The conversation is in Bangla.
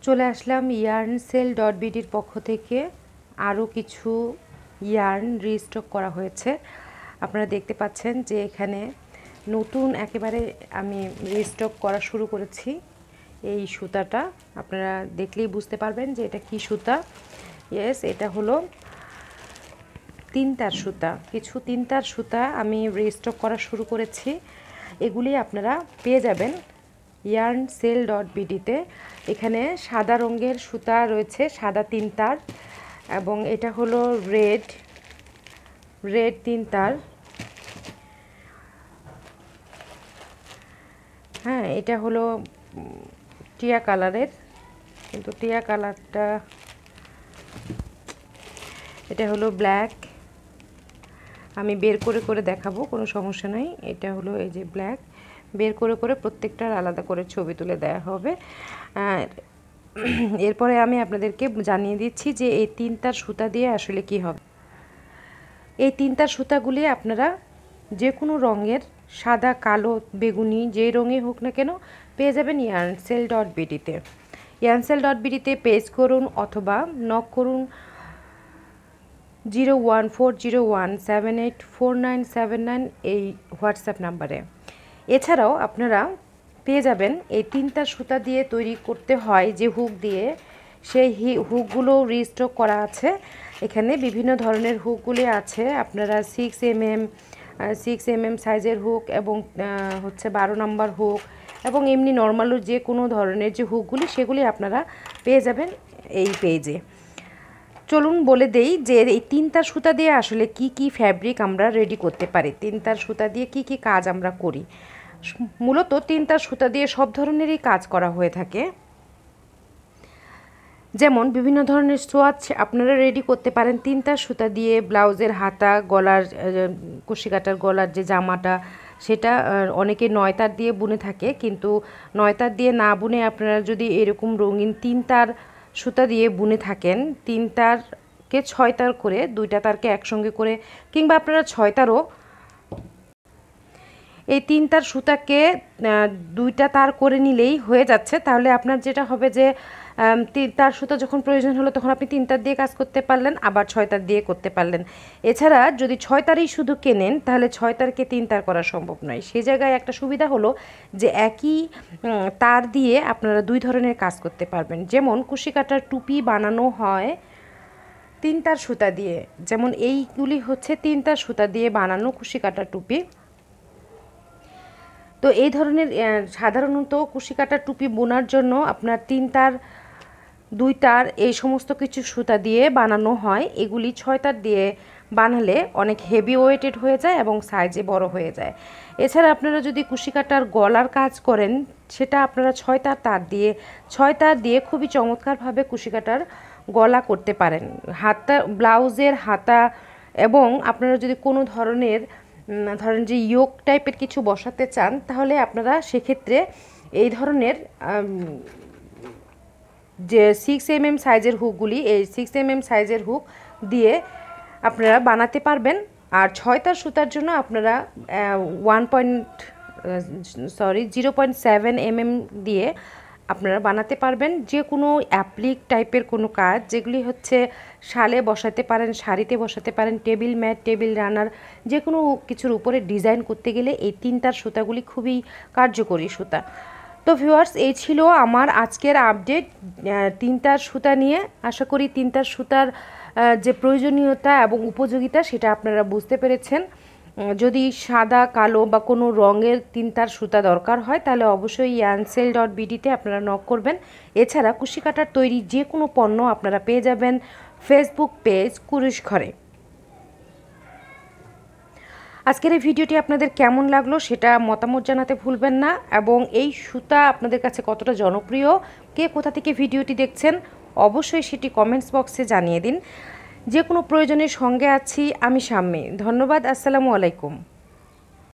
চলে আসলাম yarnSale.bdর পক্ষ থেকে আরও কিছু ইয়ার্ন রিস্টক করা হয়েছে। আপনারা দেখতে পাচ্ছেন যে এখানে নতুন একেবারে আমি রিস্টক করা শুরু করেছি। এই সুতাটা আপনারা দেখলেই বুঝতে পারবেন যে এটা কি সুতা। ইয়েস, এটা হলো 3 তার সুতা। কিছু 3 তার সুতা আমি রিস্টক করা শুরু করেছি। এগুলি আপনারা পেয়ে যাবেন yarnSale.bd-তে। এখানে সাদা রঙের সুতা রয়েছে, সাদা 3 তার, এবং এটা হলো রেড 3 তার। হ্যাঁ, এটা হলো টিয়া কালারের, কিন্তু টিয়া কালারটা, এটা হলো ব্ল্যাক। আমি বের করে করে দেখাবো, কোনো সমস্যা নাই। এটা হলো এই যে ব্ল্যাক, বের করে করে প্রত্যেকটার আলাদা করে ছবি তুলে দেওয়া হবে। এরপরে আমি আপনাদেরকে জানিয়ে দিচ্ছি যে এই 3 তার সুতা দিয়ে আসলে কি হবে। এই 3 তার সুতাগুলি আপনারা যে কোনো রঙের, সাদা, কালো, বেগুনি, যেই রঙে হোক না কেন পেয়ে যাবেন yarnSale.bd-তে। yarnSale.bd-তে পেজ করুন অথবা নক করুন 01401784979 এই হোয়াটসঅ্যাপ নাম্বারে। এছাড়াও আপনারা পেয়ে যাবেন এই 3 তার সুতা দিয়ে তৈরি করতে হয় যে হুক দিয়ে, সেই হুকগুলো রিস্টক করা আছে। এখানে বিভিন্ন ধরনের হুকগুলি আছে। আপনারা 6mm সাইজের হুক এবং হচ্ছে 12 নম্বর হুক এবং এমনি নর্মালও যে কোনো ধরনের যে হুকগুলি, সেগুলি আপনারা পেয়ে যাবেন এই পেজে। চলুন বলে দেই যে এই 3 তার সুতা দিয়ে আসলে কি কি ফ্যাব্রিক আমরা রেডি করতে পারি, 3 তার সুতা দিয়ে কি কি কাজ আমরা করি। মূলত 3 তার সুতা দিয়ে সব ধরনেরই কাজ করা হয়ে থাকে। যেমন বিভিন্ন ধরনের সোয়াচ আপনারা রেডি করতে পারেন 3 তার সুতা দিয়ে। ব্লাউজের হাতা, গলার কুশি কাটার গলার যে জামাটা, সেটা অনেকে 9 তার দিয়ে বুনে থাকে, কিন্তু 9 তার দিয়ে না বুনে আপনারা যদি এরকম রঙিন 3 তার সুতা দিয়ে বুনে থাকেন, 3 তারকে 6 তার করে, 2টা তারকে একসঙ্গে করে, কিংবা আপনারা 6 তারও, এই 3 তার সুতাকে 2টা তার করে নিলেই হয়ে যাচ্ছে। তাহলে আপনার যেটা হবে যে 3 তার সুতা যখন প্রয়োজন হলো তখন আপনি 3 তার দিয়ে কাজ করতে পারলেন, আবার 6 তার দিয়ে করতে পারলেন। এছাড়া যদি 6 তারই শুধু কেনেন তাহলে 6 তারকে 3 তার করা সম্ভব নয়। সেই জায়গায় একটা সুবিধা হলো যে একই তার দিয়ে আপনারা 2 ধরনের কাজ করতে পারবেন। যেমন কুশি কাটার টুপি বানানো হয় 3 তার সুতা দিয়ে, যেমন এইগুলি হচ্ছে 3 তার সুতা দিয়ে বানানো কুশি কাটার টুপি। তো এই ধরনের সাধারণত কুশি কাটার টুপি বোনার জন্য আপনার 3 তার, 2 তার, এই সমস্ত কিছু সুতা দিয়ে বানানো হয়। এগুলি 6 তার দিয়ে বানালে অনেক হেভি ওয়েটেড হয়ে যায় এবং সাইজে বড় হয়ে যায়। এছাড়া আপনারা যদি কুশি কাটার গলার কাজ করেন, সেটা আপনারা 6 তার দিয়ে, 6 তার দিয়ে খুবই চমৎকারভাবে কুশি কাটার গলা করতে পারেন। হাতা, ব্লাউজের হাতা, এবং আপনারা যদি কোনো ধরনের ধরেন যে ইয়োক টাইপের কিছু বসাতে চান, তাহলে আপনারা সেক্ষেত্রে এই ধরনের যে 6mm সাইজের হুকগুলি, এই 6mm সাইজের হুক দিয়ে আপনারা বানাতে পারবেন। আর 6 তার সুতার জন্য আপনারা 0.7mm দিয়ে আপনারা বানাতে পারবেন। যে কোনো অ্যাপ্লিক টাইপের কোনো কাজ, যেগুলি হচ্ছে শালে বসাতে পারেন, শাড়িতে বসাতে পারেন, টেবিল ম্যাট, টেবিল রানার, যে কোনো কিছুর উপরে ডিজাইন করতে গেলে এই 3 তার সুতাগুলি খুবই কার্যকরী সুতা। তো ভিউয়ার্স, এই ছিল আমার আজকের আপডেট 3 তার সুতা নিয়ে। আশা করি 3 তার সুতার যে প্রয়োজনীয়তা এবং উপযোগিতা সেটা আপনারা বুঝতে পেরেছেন। যদি সাদা, কালো বা কোনো রঙের 3 তার সুতা দরকার হয় তাহলে অবশ্যই yarnSale.bd-তে আপনারা নক করবেন। এছাড়া কুশি কাটার তৈরি যে কোনো পণ্য আপনারা পেয়ে যাবেন ফেসবুক পেজ কুরুশ ঘরে। আজকের এই ভিডিওটি আপনাদের কেমন লাগলো সেটা মতামত জানাতে ভুলবেন না, এবং এই সুতা আপনাদের কাছে কতটা জনপ্রিয়, কে কোথা থেকে ভিডিওটি দেখছেন অবশ্যই সেটি কমেন্টস বক্সে জানিয়ে দিন। যে কোনো প্রয়োজনের সঙ্গে আছি আমি শাম্মী। ধন্যবাদ। আসসালামু আলাইকুম।